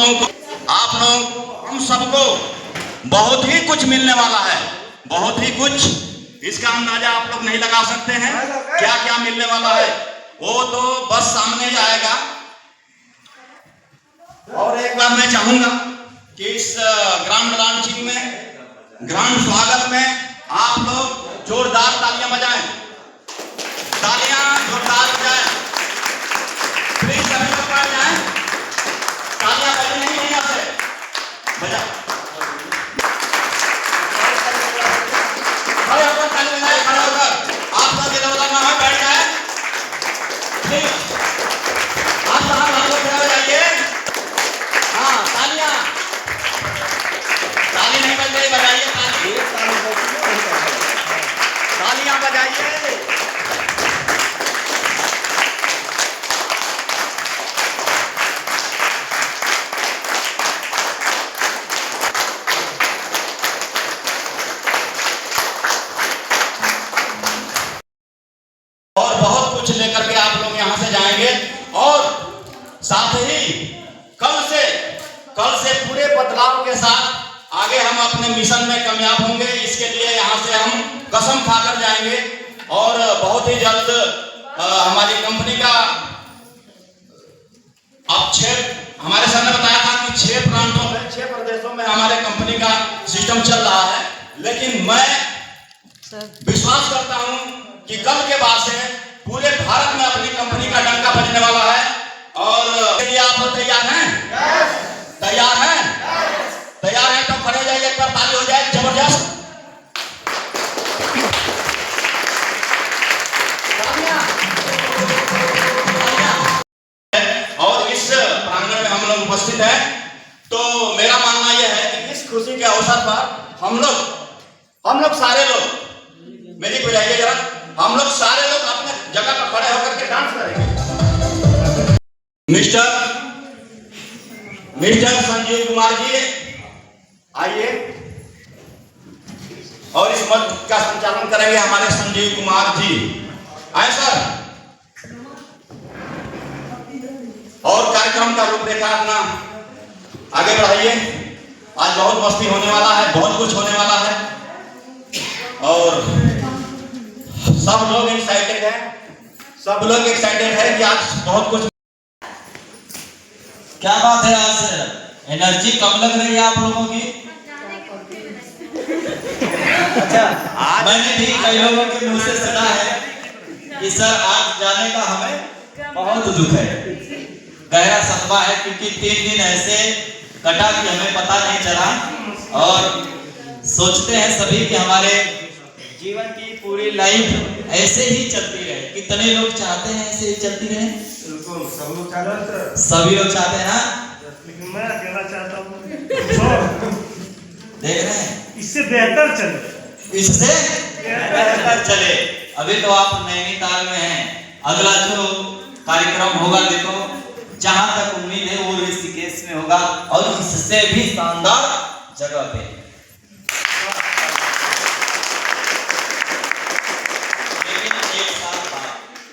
आप लोग हम सबको बहुत ही कुछ मिलने वाला है, बहुत ही कुछ। इसका अंदाजा आप लोग नहीं लगा सकते हैं क्या क्या मिलने वाला है, वो तो बस सामने ही आएगा। और एक बार मैं चाहूंगा कि इस ग्रांड लॉन्चिंग में, ग्रांड स्वागत में आप लोग जोरदार तालियां बजाएं, तालियां जोरदार बजाएं। प्लीज सभी लोग बैठ जाएं, तालियां बजनी नहीं है, यहाँ से बजा। खड़े होकर ताली बजाएं, खड़े होकर। आपका दिल वाला है, बैठ जाए प्लीज। आप लोग खड़े हो जाइए। हाँ, तालियां, ताली नहीं बज रही, बजाइए ताली, तालियां बजाइए। और बहुत कुछ लेकर के आप लोग यहाँ से जाएंगे। और साथ ही कल से पूरे बदलाव के साथ आगे हम अपने मिशन में कामयाब होंगे। इसके लिए यहाँ से हम कसम खाकर जाएंगे। और बहुत ही जल्द हमारी कंपनी का, अब हमारे सर ने बताया था कि 6 प्रांतों में, 6 प्रदेशों में हमारे कंपनी का सिस्टम चल रहा है। लेकिन मैं विश्वास करता हूं कि कल के बाद से पूरे भारत में अपनी कंपनी का डंका बजने वाला है। और लिए आप लोग तैयार हैं? तैयार हैं? तैयार हैं तो खड़े जाइए, एक बार ताली हो जाए जबरदस्त। और इस प्रांगण में हम लोग उपस्थित हैं, तो मेरा मानना यह है कि इस खुशी के अवसर पर हम लोग सारे लोग, मेरी बुझाइए जरा, हम लोग सारे लोग अपने जगह पर खड़े होकर के डांस करेंगे। मिस्टर संजीव कुमार जी आइए, और इस मंच का संचालन करेंगे हमारे संजीव कुमार जी। आए सर। और कार्यक्रम का रूपरेखा अपना आगे बढ़ाइए। आज बहुत मस्ती होने वाला है, बहुत कुछ होने वाला है, और सब लोग एक्साइटेड हैं, सब लोग एक्साइटेड है कि आज बहुत कुछ। क्या बात है, आज एनर्जी कम लग रही है आप लोगों की। अच्छा, मैंने भी कई लोगों के मुंह से सुना है कि सर आज जाने का हमें बहुत दुख है, गहरा सदमा है, क्योंकि 3 दिन ऐसे कटा कि हमें पता नहीं चला। और सोचते हैं सभी कि हमारे जीवन की पूरी लाइफ ऐसे ही चलती रहे। कितने लोग चाहते हैं ऐसे ही चलती रहे? सब लोग चाहते हैं, सभी लोग चाहते हैं ना, लेकिन मैं अकेला चाहता हूँ देख रहे हैं, इससे बेहतर चले, इससे बेहतर चले। अभी तो आप नैनीताल में हैं, अगला जो कार्यक्रम होगा, देखो जहां तक उम्मीद है वो ऋषिकेश में होगा, और इससे भी शानदार जगह पे।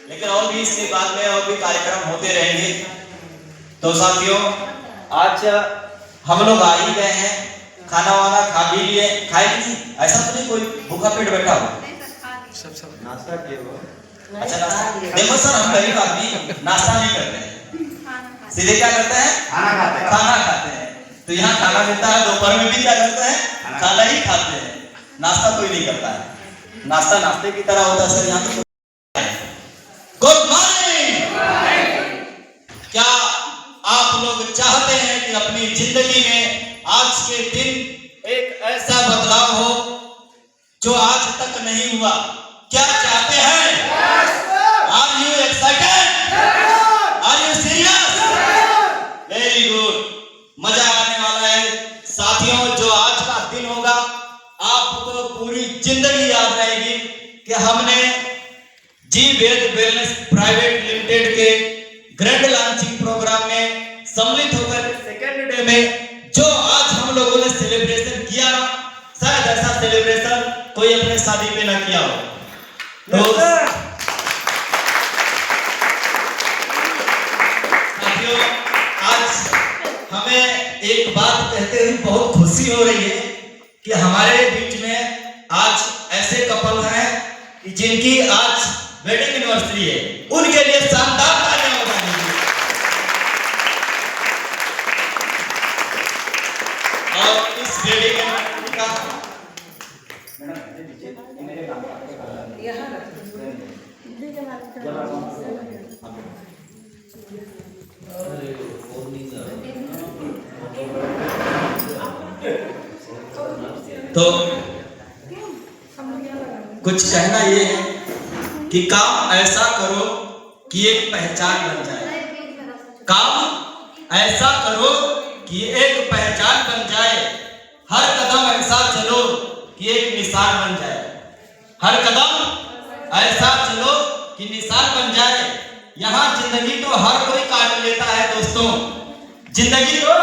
लेकिन और भी इसके बाद में और भी कार्यक्रम होते रहेंगे। तो साथियों, आज हम लोग आ ही गए हैं, खाना वाना खा भी लिए, खाए कि नहीं? ऐसा तो नहीं कोई भूखा पेट बैठा हो? सब नाश्ता किए हो? अच्छा, नाश्ता। देखो सर, हम गरीब आदमी नाश्ता नहीं करते हैं, सीधे क्या करते हैं? खाना खाते हैं। तो यहाँ खाना मिलता है, दोपहर में भी क्या करते हैं? खाना ही खाते हैं, नाश्ता कोई नहीं करता है। नाश्ता नाश्ते की तरह होता है सर यहाँ पे। Good morning. क्या आप लोग चाहते हैं कि अपनी जिंदगी में आज के दिन एक ऐसा बदलाव हो जो आज तक नहीं हुआ? क्या चाहते हैं? Are you excited? Are you serious? Very good, मजा आने वाला है साथियों। जो आज का दिन होगा आपको पूरी जिंदगी याद रहेगी कि हमने जी वेद वेलनेस प्राइवेट लिमिटेड के ग्रैंड लॉन्चिंग प्रोग्राम में सम्मिलित होकर सेकेंड डे में जो आज हम लोगों ने सेलिब्रेशन किया, शायद ऐसा सेलिब्रेशन कोई अपने शादी में ना किया हो। तो साथियों, आज हमें हमें एक बात कहते हुए बहुत खुशी हो रही है कि हमारे बीच में आज ऐसे कपल हैं कि जिनकी आज वेडिंग एनिवर्सरी है, उनके लिए शानदार तालियां बजा दीजिए। और इस वेडिंग एनिवर्सरी का तो कुछ कहना ये है कि काम ऐसा करो कि एक पहचान बन जाए। काम ऐसा करो कि एक पहचान बन जाए। हर कदम ऐसा चलो कि एक निशान बन जाए। हर कदम ऐसा चलो कि निशान बन जाए। यहाँ जिंदगी तो हर कोई काट लेता है दोस्तों, जिंदगी तो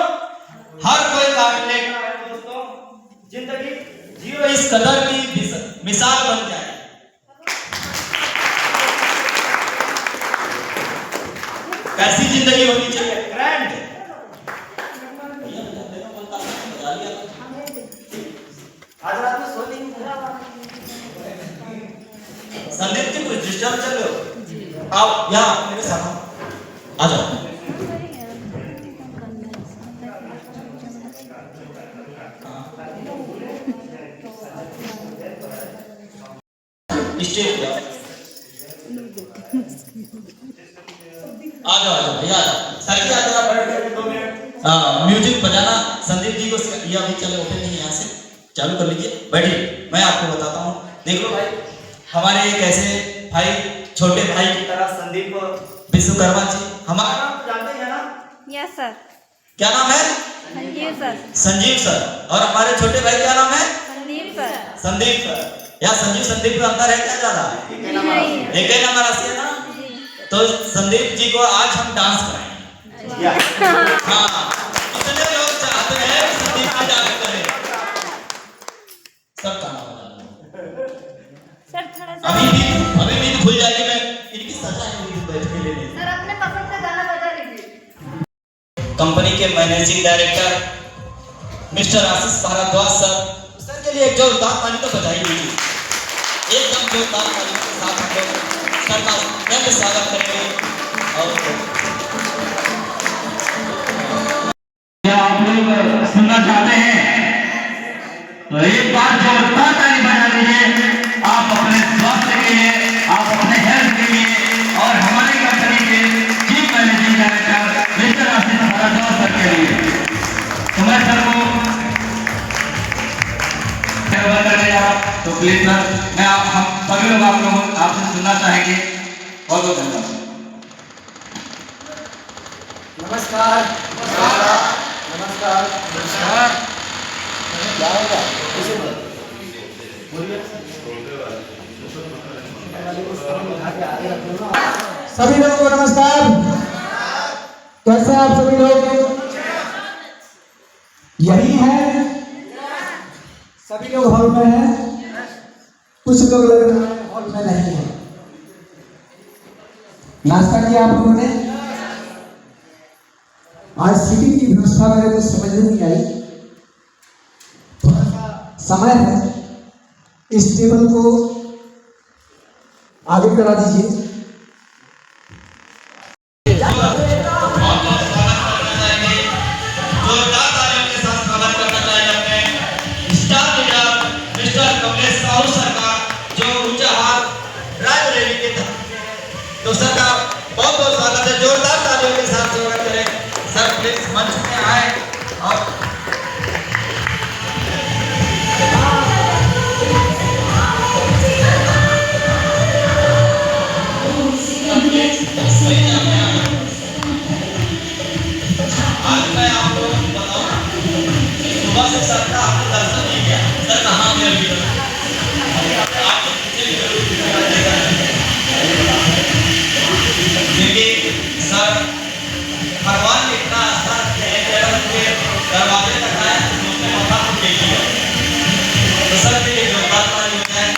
हर कोई काट लेता है दोस्तों। जिंदगी जियो इस कदर की मिसाल बन जाए। कैसी जिंदगी होनी चाहिए? ग्रैंड। आज रात में सो नहीं संदीप जी, कुछ डिस्टर्ब चल रहे हो? आप यहाँ मेरे साथ आ जाओ। स्टेज पे आ जाओ भैया, सर की जरा बैठ के 2 मिनट म्यूजिक बजाना संदीप जी को ये अभी चलो ओपन नहीं, यहाँ से चालू कर लीजिए। बैठिए, मैं आपको बताता हूँ। देख लो भाई, हमारे एक ऐसे भाई, छोटे भाई की तरह संदीप विश्वकर्मा जी, हमारा नाम तो जानते हैं ना? Yes sir. क्या नाम है? संजीव सर। संजीव सर। और हमारे छोटे भाई क्या नाम है? संदीप सर। संदीप सर। या संदीप का अंतर है क्या ज्यादा? एक ही नंबर आती है ना? तो संदीप जी को आज हम डांस कराएंगे। हाँ, इतने लोग चाहते हैं कि संदीप जी डांस करें। सब गाना बजा सर थोड़ा सा अभी भी भूल जाएगी। मैं इनकी सजा है बैठ के लेने। सर अपने पसंद का गाना बजा लीजिए। कंपनी के मैनेजिंग डायरेक्टर मिस्टर आशीष भारद्वाज सर के लिए एक जोरदार ताली तो बजाई दीजिए। एकदम जोरदार ताली के साथ हम लोग सर का नम्र स्वागत करेंगे। और आप लोग सुनना चाहते हैं तो एक बार जोरदार ताली बजा दीजिए। आप अपने स्वास्थ्य के लिए, आप अपने हेल्थ के लिए और हमारी कंपनी के चीफ मैनेजिंग डायरेक्टर मिस्टर आशीष भारद्वाज सर के लिए। तो मैं सर को करने जा रहा, तो प्लीज सर, मैं हम सभी लोग आप लोग आपसे सुनना चाहेंगे। बहुत बहुत धन्यवाद। नमस्कार। नमस्कार। नमस्कार। क्या होगा? किसे बोलिए। सभी लोगों को नमस्कार। कैसे हैं आप सभी लोग? यही है, सभी लोग हॉल में हैं, कुछ लोग लग रहे हैं हॉल में नहीं है। नाश्ता किया आप लोगों ने? आज सीटिंग की व्यवस्था मेरे को समझ नहीं आई, थोड़ा सा समय है, इस टेबल को आगे करा दीजिए। तो सर का बहुत बहुत स्वागत है। जोरदार तालियों के साथ स्वागत करें। सर प्लीज मंच में आए और आज मैं आपको बताऊं, सुबह से सर का आपने दर्शन नहीं किया। सर कहाँ गए अभी तक? क्योंकि सर भगवान ने इतना आस्था के दरवाजे तक आए तो उसने मौका को दे दिया। तो सर के लिए जोरदार ताली हो जाए।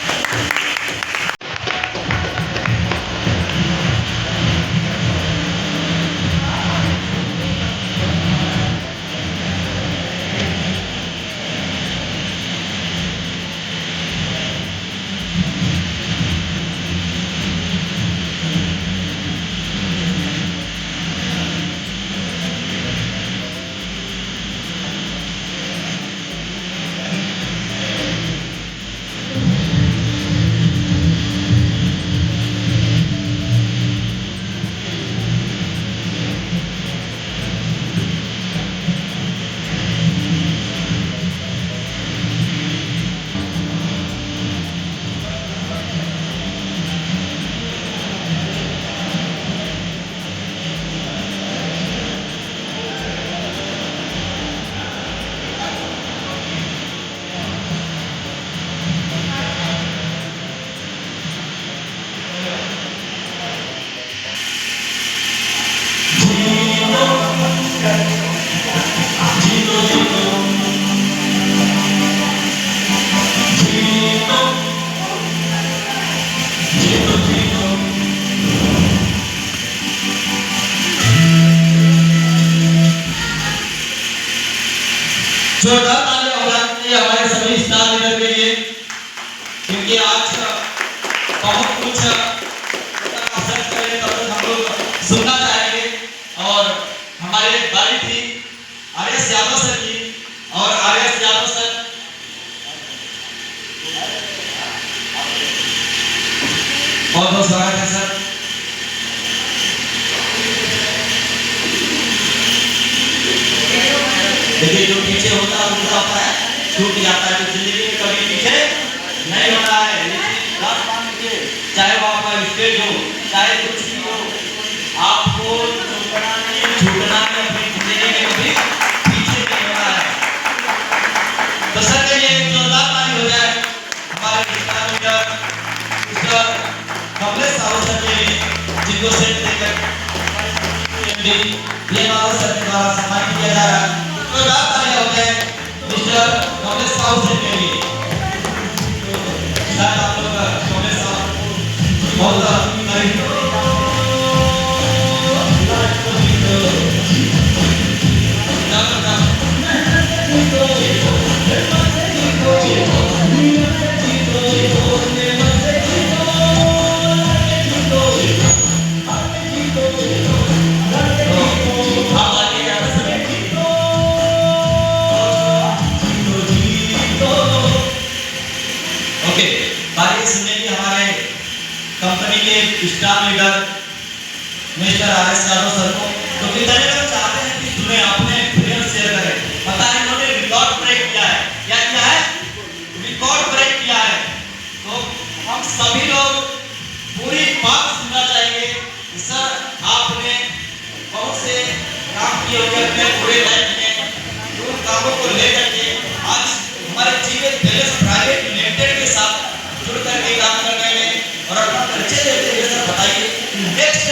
जोरदार तालियां हो जानी चाहिए हमारे सभी स्टार लीडर के लिए, क्योंकि आज बहुत कुछ सर्च करेंगे तब तक हम लोग सुनना चाहेंगे। और हमारे बारी थी आर.एस. यादव सर की, और आर.एस. यादव सर बहुत बहुत स्वागत है सर। देखिए जो पीछे होता है उनका होता है छूट जाता है, तो जिंदगी में कभी पीछे नहीं होना है। लेकिन बात मान लीजिए, चाहे वो आपका स्टेज हो, चाहे कुछ भी हो, आपको छूटना नहीं, अपनी जिंदगी में कभी पीछे नहीं होना है। तो सर के लिए एक जोरदार ताली हो जाए हमारे star leader mister Kamlesh Sahu sir के लिए, जिनको सेट देकर ये बाबा सर के द्वारा सम्मानित किया जा रहा है। जोरदार तालियां हो जाए मिस्टर कमलेश साहू सर के लिए। शायद आप लोग कमलेश साहब बहुत कंपनी के star leader mister RS. Yadav sir को, तो कितने लोग चाहते हैं कि सुने, अपने एक्सपीरियंस शेयर करें। पता है इन्होंने रिकॉर्ड ब्रेक किया है, क्या किया है? रिकॉर्ड ब्रेक किया है। तो हम सभी लोग पूरी बात सुनना चाहेंगे कि सर आपने बहुत से काम किए होंगे अपने पूरे लाइफ में, उन कामों को लेकर के आज हमारे जीवन पैलेस प्राइवेट लिमिटेड के साथ जुड़ करके काम करने में और अपना परिचय देते हुए सर बताइए नेक्स्ट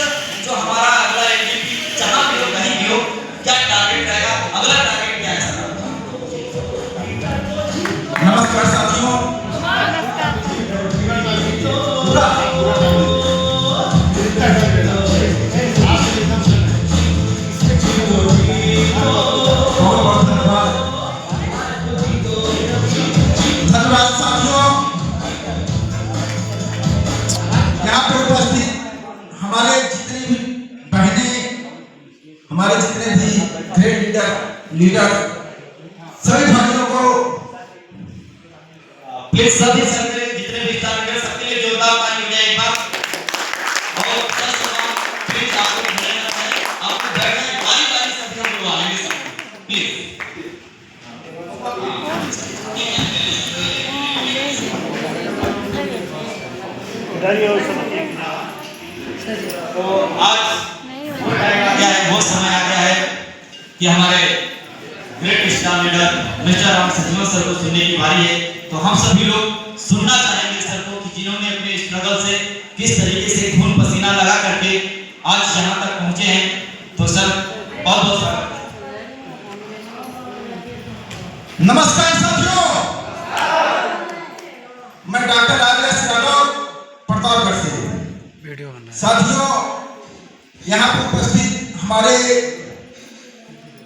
जो हमारा अगला एमडीपी जहां भी हो कहीं भी हो, क्या टारगेट रहेगा, अगला टारगेट क्या है सर? नमस्कार साथियों, धन्यवाद साथियों। यहाँ पे उपस्थित हमारे जितने भी बहनें, हमारे जितने भी ग्रेट लीडर सभी भाइयों को प्लीज सभी सर के जितने भी स्टार लीडर सबके लिए जोरदार ताली हो जाए एक बार। और प्लीज आपको बैठना है, आपको बैठना है, बारी-बारी सभी हम लोग आएंगे सर प्लीज। तो आज क्या है, वो समय आ गया है कि हमारे great star leader mister Ram Sajivan sir को सुनने की बारी है। तो हम सभी लोग सुनना चाहेंगे सर को कि जिन्होंने अपने स्ट्रगल से किस तरीके से खून पसीना लगा करके आज यहाँ तक पहुँचे हैं। तो सर बहुत बहुत स्वागत। नमस्कार साथियों, मैं डॉक्टर आर.एस. यादव प्रतापगढ़ से। साथियों, यहाँ पर उपस्थित हमारे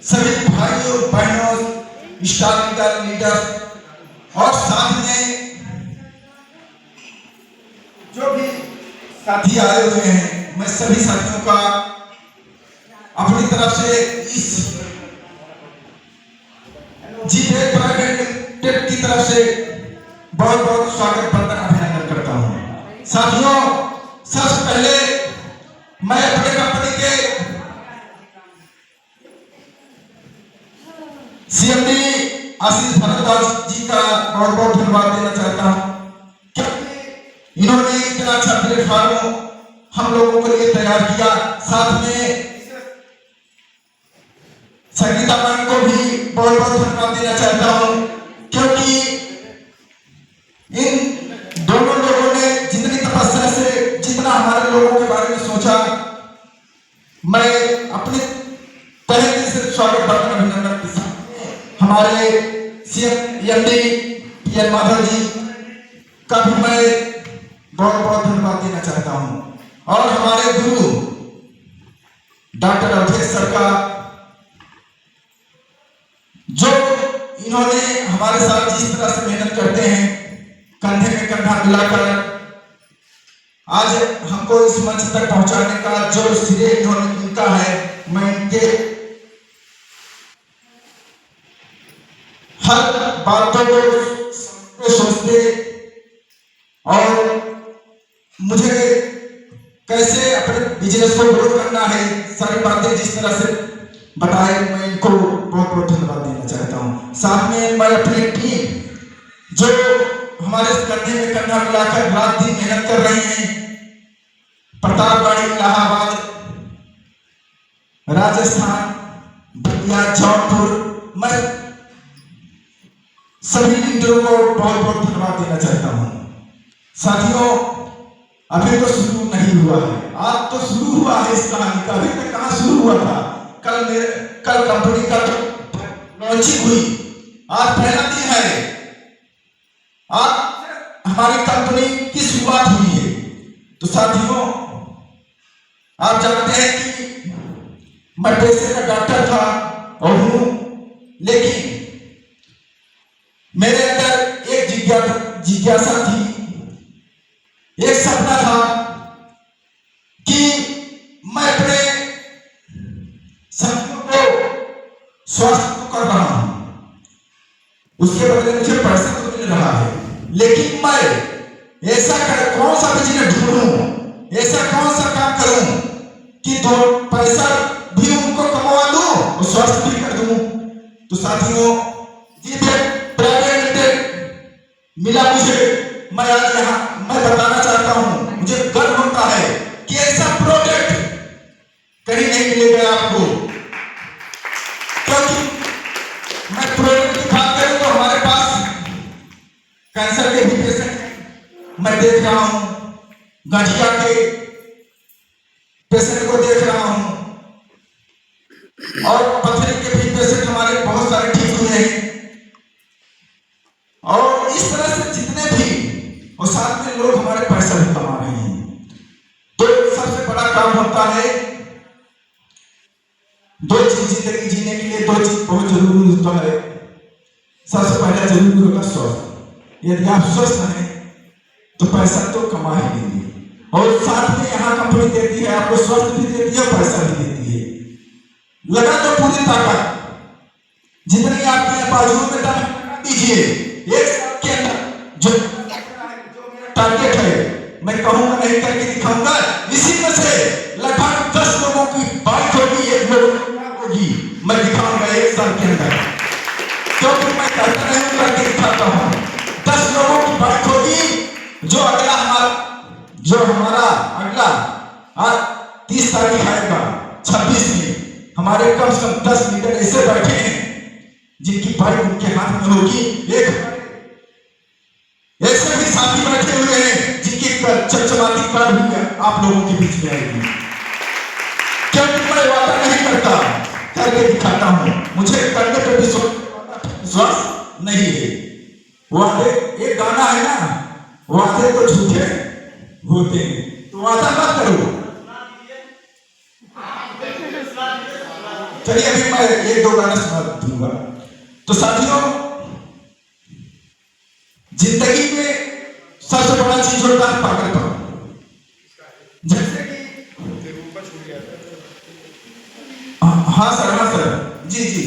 सभी भाइयों बहनों स्टार लीडर और साथ में जो भी साथी आए हुए हैं, मैं सभी साथियों का अपनी तरफ से इस जी.टेक प्राइवेट लिमिटेड की तरफ से बहुत बहुत स्वागत बंदन अभिनंदन करता हूँ। साथियों, सबसे पहले मैं अपने कंपनी के सीएमडी आशीष भारद्वाज जी का बहुत बहुत धन्यवाद देना चाहता हूँ, क्योंकि इन्होंने इतना अच्छा प्लेटफॉर्म हम लोगों के लिए तैयार किया। साथ में संगीता मैम को भी बहुत बहुत धन्यवाद देना चाहता हूँ, क्योंकि इन दोनों लोगों ने जितनी तपस्या से जितना हमारे लोगों के बारे में सोचा, मैं अपने तहे दिल से स्वागत बंदन अभिनंदन के साथ हमारे सीएमडी पीएन माधव जी का भी मैं बहुत बहुत धन्यवाद देना चाहता हूँ, और हमारे गुरु डॉक्टर अवधेश सर का जो इन्होंने हमारे साथ जिस तरह से मेहनत करते हैं, कंधे में कंधा मिलाकर आज हमको इस मंच तक पहुंचाने का जो श्रेय इन्होंने इनका है, मैं इनके हर बातों को सोचते और मुझे कैसे अपने बिजनेस को ग्रो करना है, सारी बातें जिस तरह से बताए, मैं इनको बहुत बहुत धन्यवाद देना चाहता हूँ। साथ में मैं अपनी टीम जो हमारे कंधे में कंधा मिलाकर रात दिन मेहनत कर रहे हैं, प्रतापगढ़, इलाहाबाद, राजस्थान, बलिया, जौनपुर, मैं सभी लीडरों को बहुत बहुत धन्यवाद देना चाहता हूँ। साथियों, अभी तो शुरू नहीं हुआ है, आज तो शुरू हुआ है इस कहानी का। अभी तक कहाँ शुरू हुआ था? कल कंपनी का लॉन्चिंग हुई, आज पहला दिन है, आज हमारी कंपनी की शुरुआत हुई है। तो साथियों, आप जानते हैं कि मैं पेशे का डॉक्टर था और हूं, लेकिन मेरे अंदर एक जिज्ञासा थी, एक सपना था कि मैं अपने साथियों को स्वस्थ तो कर रहा हूं, उसके बदले मुझे पैसा तो मिल रहा है, लेकिन मैं ऐसा कौन सा बिजनेस ढूंढूं, ऐसा कौन सा काम करूं कि तो पैसा भी उनको कमा दूं और स्वस्थ भी कर दूं। तो साथियों, मिला मुझे, मैं आज यहाँ मैं बताना चाहता हूँ, मुझे गर्व होता है कि ऐसा प्रोजेक्ट कहीं नहीं मिलेगा आपको, क्योंकि मैं प्रोजेक्ट की बात करूं तो हमारे पास कैंसर के भी पेशेंट मैं देख रहा हूं, गठिया के पेशेंट को देख रहा हूं, और पथरी के भी पेशेंट हमारे बहुत सारे ठीक हुए हैं। और इस तरह से जितने भी, और साथ में लोग हमारे पैसा भी कमा रहे हैं। तो सबसे बड़ा काम होता है, दो चीज जिंदगी जीने के लिए, दो चीज बहुत जरूरी होता है। सबसे पहला जरूरी होता है स्वस्थ। यदि आप स्वस्थ हैं तो पैसा तो कमा ही लेंगे, और साथ में यहाँ कंपनी देती है, आपको स्वस्थ भी देती है, पैसा भी देती है। लगा तो पूरी ताकत जितनी आपके बाजुओं में दीजिए, एक साल के अंदर जो टारगेट है, मैं कहूंगा नहीं करके दिखाऊंगा। इसी में से लगभग 10 लोगों की बाइक होगी, एक लोग होगी, मैं दिखाऊंगा एक साल के अंदर, क्योंकि मैं करता नहीं करके दिखाता हूं। 10 लोगों की बाइक होगी, जो हमारा अगला आज 30 तारीख आएगा, 26 में हमारे कम से कम 10 लीडर ऐसे बैठे हैं जिनकी बाइक उनके हाथ में होगी। एक ऐसे भी साथी बैठे हुए हैं जिनकी चमचमाती कार भी आप लोगों के बीच में आएगी, क्योंकि मैं वादा नहीं करता, करके दिखाता हूं। मुझे करने पे विश्वास नहीं है। वादे, एक गाना है ना, वादे तो झूठे होते हैं, तो वादा मत करो। चलिए अभी मैं एक दो गाना सुना दूंगा। तो साथियों, जिंदगी में सबसे बड़ा चीज होता है पागलपन। जैसे कि हाँ सर, जी जी,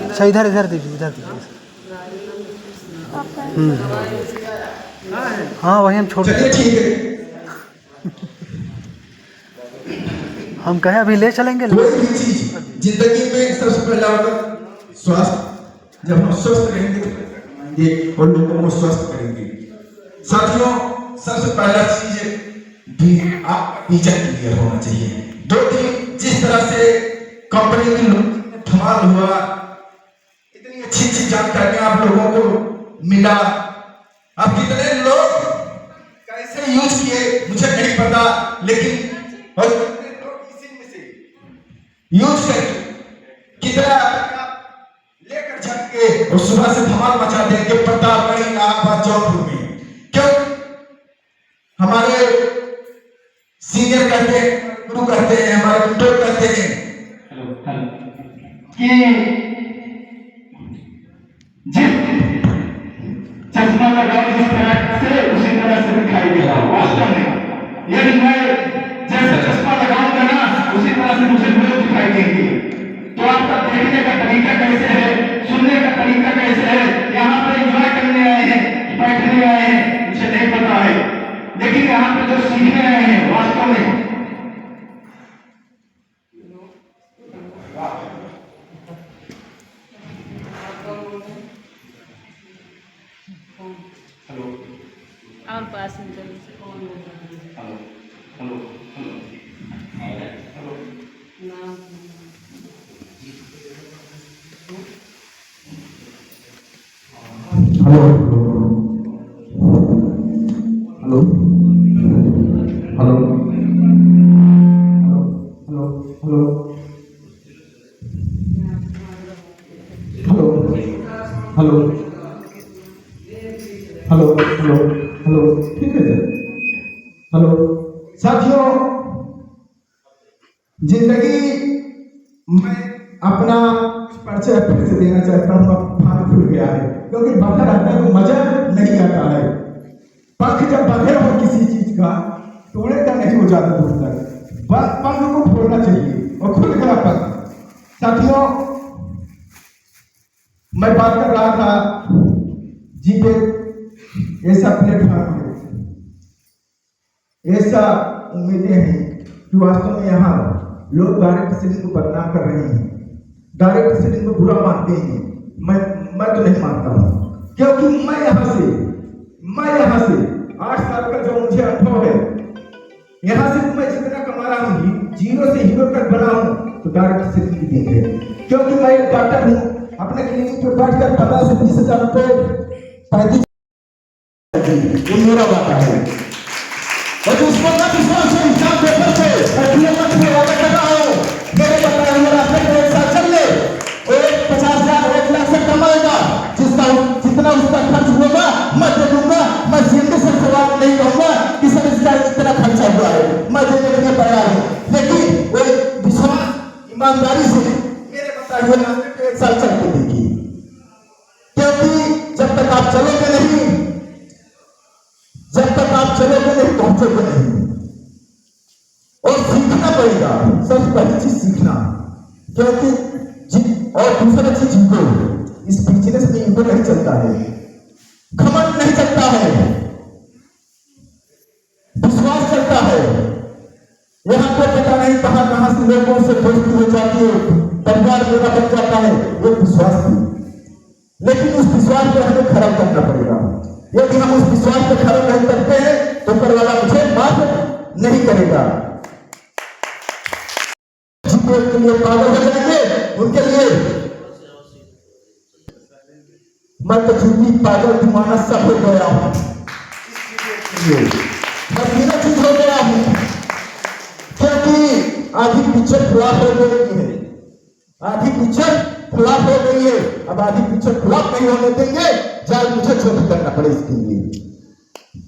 अच्छा इधर दीजिए। हाँ वही हम छोड़, चलिए ठीक है। हम कहें अभी ले चलेंगे। कोई भी चीज जिंदगी में सबसे पहला होगा स्वास्थ्य। जब हम स्वस्थ रहेंगे और लोगों को स्वस्थ करेंगे। साथियों, सबसे पहला चीज भी आप विजन क्लियर होना चाहिए। 2 दिन जिस तरह से कंपनी की धमाल हुआ, इतनी अच्छी जानकारी आप लोगों को मिला। अब कितने लोग कैसे यूज किए मुझे नहीं पता, लेकिन यूज करके कितना लेकर जाएंगे और सुबह से धमाल मचा देंगे प्रतापगढ़, इलाहाबाद, जौनपुर में। क्यों? हमारे सीनियर कहते हैं गुरु कहते हैं, हमारे mentor कहते हैं कि जिस चश्मा लगाओ जिस तरह से उसी तरह से दिखाई देगा। वास्तव में यदि मैं जैसे चश्मा लगाऊंगा ना उसी तरह से मुझे लोग दिखाई देंगे। तो आपका देखने का तरीका कैसे है, सुनने का तरीका कैसे है, यहाँ पर एंजॉय करने आए हैं, बैठने आए हैं, मुझे नहीं पता है, लेकिन यहाँ पे जो सीखने आए हैं वास्तव में और पास में hello hello hello hello hello hello hello hello hello hello ठीक है सर। हेलो साथियों, जिंदगी मैं अपना परिचय फिर से देना चाहता हूँ। अब भाग खुल गया है क्योंकि बंधा रहता है तो मजा नहीं आता है। पंख जब बंधे हो किसी चीज का तोड़ेगा नहीं हो ज्यादा दूर तक, पंख को फोड़ना चाहिए और खुल गया पंख। साथियों, मैं बात कर रहा था जीपे ऐसा प्लेटफॉर्म है, ऐसा उम्मीदें हैं कि वास्तव में यहाँ लोग डायरेक्ट सेलिंग को बदनाम कर रहे हैं, डायरेक्ट सेलिंग को बुरा मानते हैं। मैं तो नहीं मानता हूँ, क्योंकि मैं यहाँ से 8 साल का जो मुझे अनुभव है, यहाँ से मैं जितना कमा रहा हूँ, जीरो से हीरो तक बना हूँ तो डायरेक्ट सेलिंग की देन है। क्योंकि मैं एक डॉक्टर हूँ, अपने क्लिनिक पे बैठकर 15 से 20 हजार रुपए 35 ये मेरा वादा है। और उसको मत विश्वास से एग्जाम पेपर से मत वादा कर रहा हूँ, मेरे बताए हुए रास्ते पे एक साल चल ले, 50,000 1 लाख से कमाएगा, जितना उसका खर्च होगा मैं दे दूंगा। मैं जिंदगी से सवाल नहीं कहूंगा कि सर इसका इतना खर्चा हुआ है, मैं देने के लिए तैयार हूँ, लेकिन वो विश्वास ईमानदारी से मेरे बताए हुए रास्ते पे 1 साल चल के देखिए। क्योंकि जब तक आप चलोगे नहीं पहुंचोगे नहीं, और सीखना पड़ेगा। सबसे पहली चीज सीखना, क्योंकि और दूसरा चीज ईगो। इस बिजनेस में ईगो नहीं चलता है, घमंड नहीं चलता है, विश्वास चलता है। यहाँ पे पता नहीं कहां से लोगों से दोस्ती हो जाती है, परिवार मेरा बन जाता है, वो विश्वास थी। लेकिन उस विश्वास को हमें खड़ा करना पड़ेगा। यदि हम उस विश्वास को खड़ा नहीं करते हैं तो ऊपर वाला मुझे माफ नहीं करेगा। के लिए पागल हो जाएंगे, उनके लिए मैं तो झूठी पागल दीवाना सब हो गया हूं, मैं चीज हो गया हूं। क्योंकि आधी पिक्चर फ्लॉप हो गई है, आधी पिक्चर फ्लॉप हो गई है, अब आधी पिक्चर फ्लॉप नहीं होने देंगे, चाहे मुझे जो भी करना पड़े इसके लिए।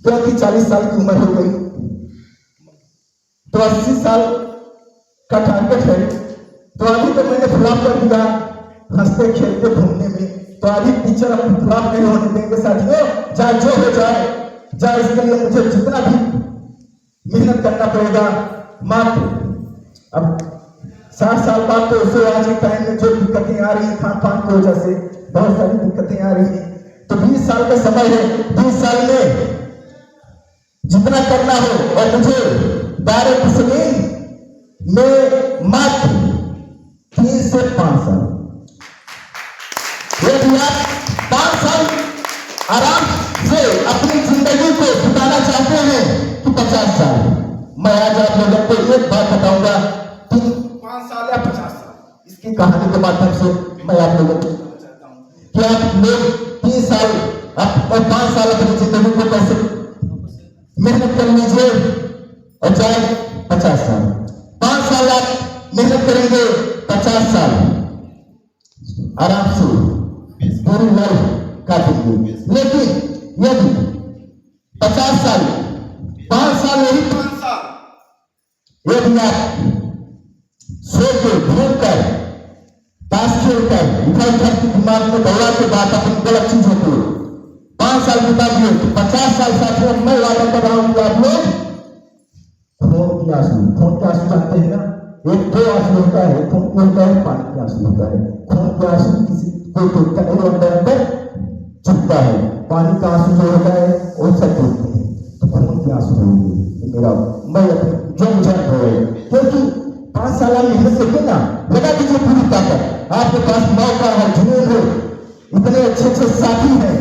क्योंकि 40 साल की उम्र हो गई तो 80 साल का टारगेट है, तो अभी तो मैंने फ्लॉप कर दिया हंसते खेलते घूमने में, तो अभी पिक्चर अपनी फ्लॉप नहीं होने देंगे साथियों। चाहे जो हो जाए, चाहे इसके लिए मुझे जितना भी मेहनत करना पड़ेगा। मात्र अब 60 साल बाद तो उससे आज के टाइम में जो दिक्कतें आ रही हैं खान पान की वजह से, बहुत सारी दिक्कतें आ रही हैं, तो 20 साल का समय है। 20 साल में जितना करना हो, और मुझे डायरेक्ट सेलिंग में मात्र 3 से 5 साल, यदि आप 5 साल आराम से अपनी जिंदगी को बिताना चाहते हैं कि 50 साल, मैं आज आप लोगों को एक बात बताऊंगा कि 5 साल या 50 साल, इसकी कहानी के माध्यम से मैं आप लोगों को बताना चाहता हूं कि आप लोग 3 साल और 5 साल अपनी जिंदगी को कैसे मेहनत कर लीजिए, और चाहे 50 साल, 5 साल आप मेहनत करेंगे, 50 साल आराम से पूरी लाइफ काटेंगे। लेकिन यदि 50 साल 5 साल नहीं 5 साल यदि आप सो के घूम कर ताश खेल कर इधर उधर के दिमाग में दौड़ा के बात अपनी गलत चीजों को 5 साल बिता दिए तो 50 साल साथियों मैं वादा कर रहा हूं कि आप लोग खून के आंसू जानते हैं ना, एक दो आंसू होता है, खून के होता है, पानी के आंसू होता है। खून के आंसू किसी कोई टूटता नहीं, अंदर चुपता है। पानी का आंसू जो होता है वो सब टूटते हैं। तो खून के आंसू होंगे मेरा मैं जो मुझे है, क्योंकि 5 साल मेहनत से ना लगा दीजिए पूरी ताकत। आपके पास मौका है, जुनून है, इतने अच्छे साथी हैं,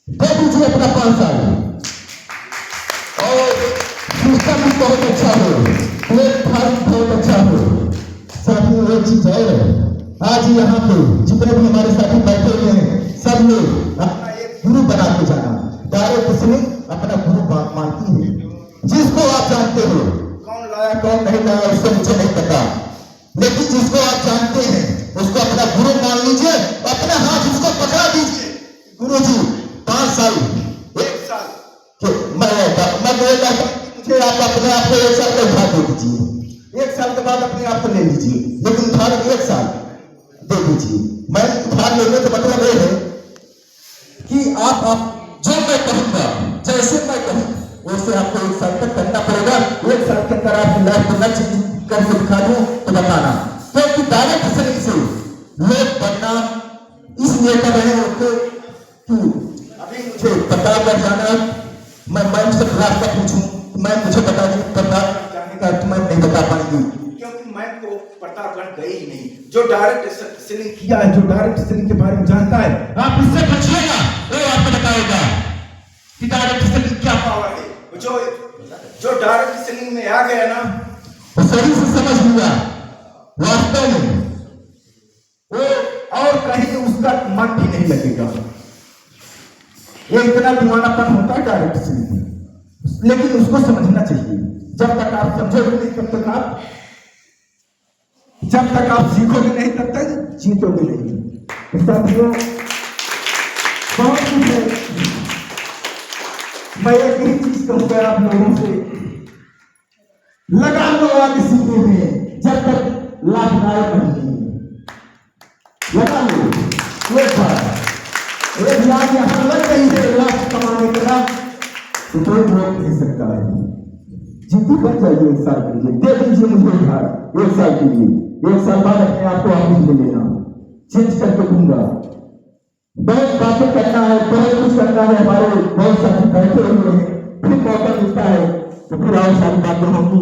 दे दीजिए अपना 5 साल। और सिस्टम भी बहुत अच्छा हो, प्लेटफॉर्म बहुत अच्छा हो। साथियों एक चीज है, आज यहाँ पे जितने भी हमारे साथी बैठे हुए हैं सब लोग अपना एक गुरु बना के जाना। डायरेक्ट इसलिए अपना गुरु मानती है, जिसको आप जानते हो कौन लाया कौन नहीं लाया उससे मुझे नहीं पता, लेकिन जिसको आप जानते हैं उसको अपना गुरु मान लीजिए, अपने हाथ उसको पकड़ा दीजिए। गुरु जी 5 साल 1 साल मैं मुझे आप अपने आप को 1 साल का उधार दे दीजिए, 1 साल के बाद अपने आप को ले लीजिए, लेकिन उधार 1 साल दे दीजिए। मैं उधार लेने का मतलब ये है कि आप जो मैं कहूंगा जैसे मैं कहूँ वैसे आपको 1 साल तक करना पड़ेगा। 1 साल के अंदर आपकी लाइफ को लक्ष्य करके दिखा दूं तो बताना, क्योंकि डायरेक्ट सेलिंग से लोग बनना इसलिए कर रहे होते कि अभी मुझे पता कर जाना, मैं मैम से रास्ता पूछूं, मैम मुझे बता दी पता जाने का तो मैं नहीं बता पाएंगी, क्योंकि मैम को प्रतापगढ़ गई ही नहीं। जो डायरेक्ट सेलिंग किया है, जो डायरेक्ट सेलिंग के बारे में जानता है, आप इससे पूछिएगा वो आपको बताएगा कि डायरेक्ट सेलिंग क्या पावर है। जो डायरेक्ट सेलिंग में आ गया ना वो सही से समझ लिया, वास्तव में वो और कहीं उसका मन भी नहीं लगेगा। ये इतना दीवानापन होता है डायरेक्ट सेलिंग में, लेकिन उसको समझना चाहिए। जब तक आप समझोगे नहीं तब तक आप सीखोगे नहीं तब तक जीतोगे नहीं। साथियों बहुत कुछ है, मैं एक ही चीज कहूंगा आप लोगों से, लगा लो आगे सीखने में जब तक लाभदायक नहीं लगा लो। एक बार एक लाख यहाँ लग गई है लाख कमाने के बाद तो कोई रोक नहीं सकता है। जिद्दी बन जाइए 1 साल के लिए, दे दीजिए मुझे उधार 1 साल के लिए, 1 साल बाद अपने आप को वापस ले लेना, चेंज करके दूंगा। बहुत बातें करना है, बहुत कुछ करना है, हमारे बहुत साथी बैठे हुए हैं, फिर मौका मिलता है तो फिर और सारी बातें होंगी।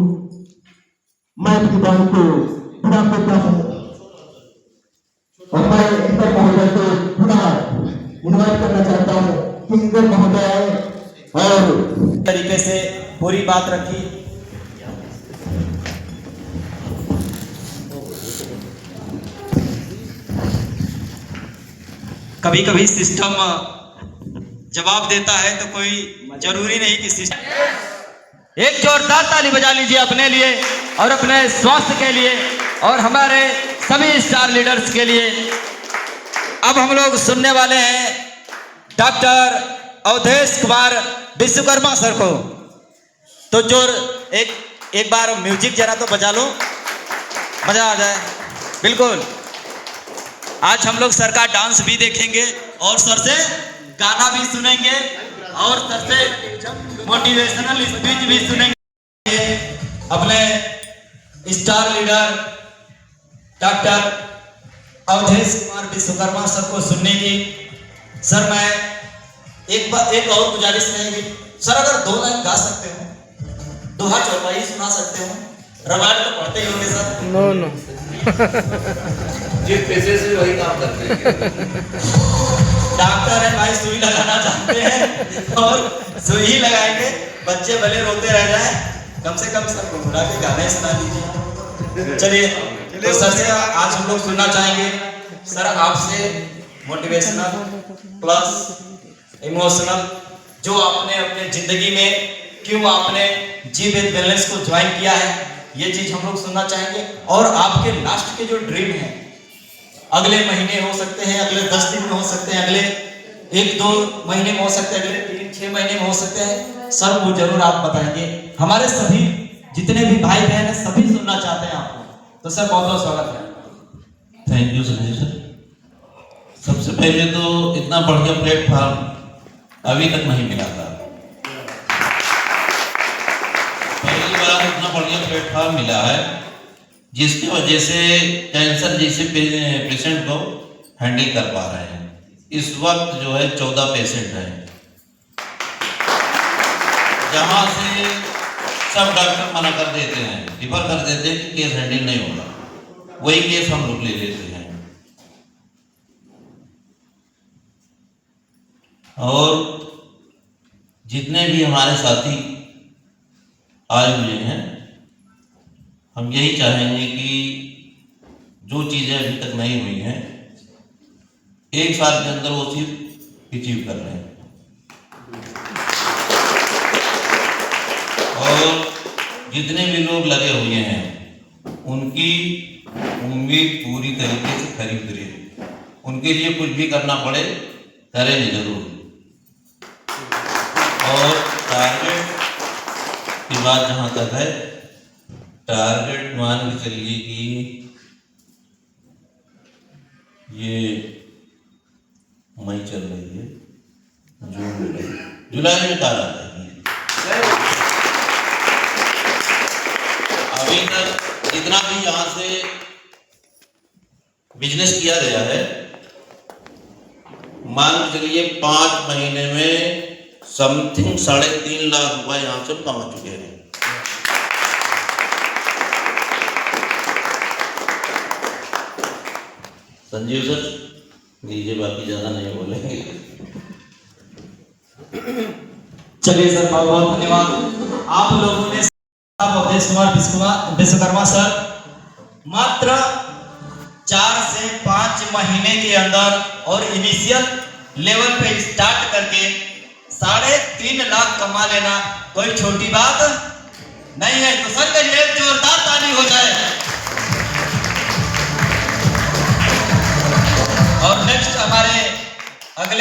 मैं इनकी बात को विराम देता हूँ और मैं इंदर महोदय को पुनः इन्वाइट करना चाहता हूँ कि इंदर महोदय आए और तरीके से पूरी बात रखी। कभी कभी सिस्टम जवाब देता है तो कोई जरूरी नहीं कि सिस्टम। एक जोरदार ताली बजा लीजिए अपने लिए और अपने स्वास्थ्य के लिए और हमारे सभी स्टार लीडर्स के लिए। अब हम लोग सुनने वाले हैं डॉक्टर अवधेश कुमार विश्वकर्मा सर को। तो जोर एक बार म्यूजिक जरा तो बजा लो, मजा आ जाए। बिल्कुल, आज हम लोग सर का डांस भी देखेंगे और सर से गाना भी सुनेंगे और सर से मोटिवेशनल स्पीच भी सुनेंगे। अपने star leader doctor Awadhesh Kumar Vishwakarma sir को सुनने की सर मैं एक और गुजारिश रहेगी सर, अगर 2 लाइन गा सकते हो, दोहा चौपाई सुना सकते हो, रामायण तो पढ़ते ही होंगे सर। नो जिस पैसे से वही काम करते हैं। डॉक्टर है भाई, सुई लगाना चाहते हैं और सुई लगाएंगे, बच्चे भले रोते रह जाए, कम से कम सर को बुला के गाने सुना दीजिए। चलिए तो सर से आज हम लोग सुनना चाहेंगे सर आपसे मोटिवेशनल प्लस इमोशनल, जो आपने अपने जिंदगी में क्यों आपने जी विद वेलनेस को ज्वाइन किया है, ये चीज हम लोग सुनना चाहेंगे। और आपके लास्ट के जो ड्रीम है, अगले महीने हो सकते हैं, अगले 10 दिन में हो सकते हैं, अगले 1-2 महीने में हो सकते हैं, अगले 3-6 महीने में हो सकते हैं, सर वो जरूर आप बताएंगे। हमारे सभी जितने भी भाई बहन सभी सुनना चाहते हैं आपको। तो सर बहुत बहुत स्वागत है। Thank you Sanjay sir. सबसे पहले तो इतना बढ़िया प्लेटफॉर्म अभी तक नहीं मिला था। पहली बार इतना बढ़िया प्लेटफॉर्म मिला है जिसकी वजह से कैंसर जैसे पेशेंट को हैंडल कर पा रहे हैं। इस वक्त जो है 14 पेशेंट हैं, जहां से सब डॉक्टर मना कर देते हैं, रिफर कर देते हैं कि केस हैंडल नहीं होगा, वही केस हम लोग ले लेते हैं। और जितने भी हमारे साथी आए हुए हैं, हम यही चाहेंगे कि जो चीजें अभी तक नहीं हुई हैं 1 साल के अंदर वो चीज अचीव कर रहे हैं। और जितने भी लोग लगे हुए हैं उनकी उम्मीद पूरी तरीके से खरी उतरी। उनके लिए कुछ भी करना पड़े करेंगे जरूर। और टारगेट की बात जहाँ तक है, टारगेट मान के चलिए कि ये मई चल रही है, जुलाई में कार आ जाएगी। अभी तक जितना भी यहाँ से बिजनेस किया गया है, मान के चलिए 5 महीने में समथिंग 3.5 लाख रुपए यहाँ से कमा चुके हैं। संजीव सर लीजिए, बाकी ज्यादा नहीं बोलेंगे। चलिए सर बहुत बहुत धन्यवाद। आप लोगों ने अवधेश कुमार विश्वकर्मा सर मात्र 4 से 5 महीने के अंदर और इनिशियल लेवल पे स्टार्ट करके 3.5 लाख कमा लेना कोई छोटी बात नहीं है। तो सर कहिए जोरदार ताली हो जाए। और नेक्स्ट हमारे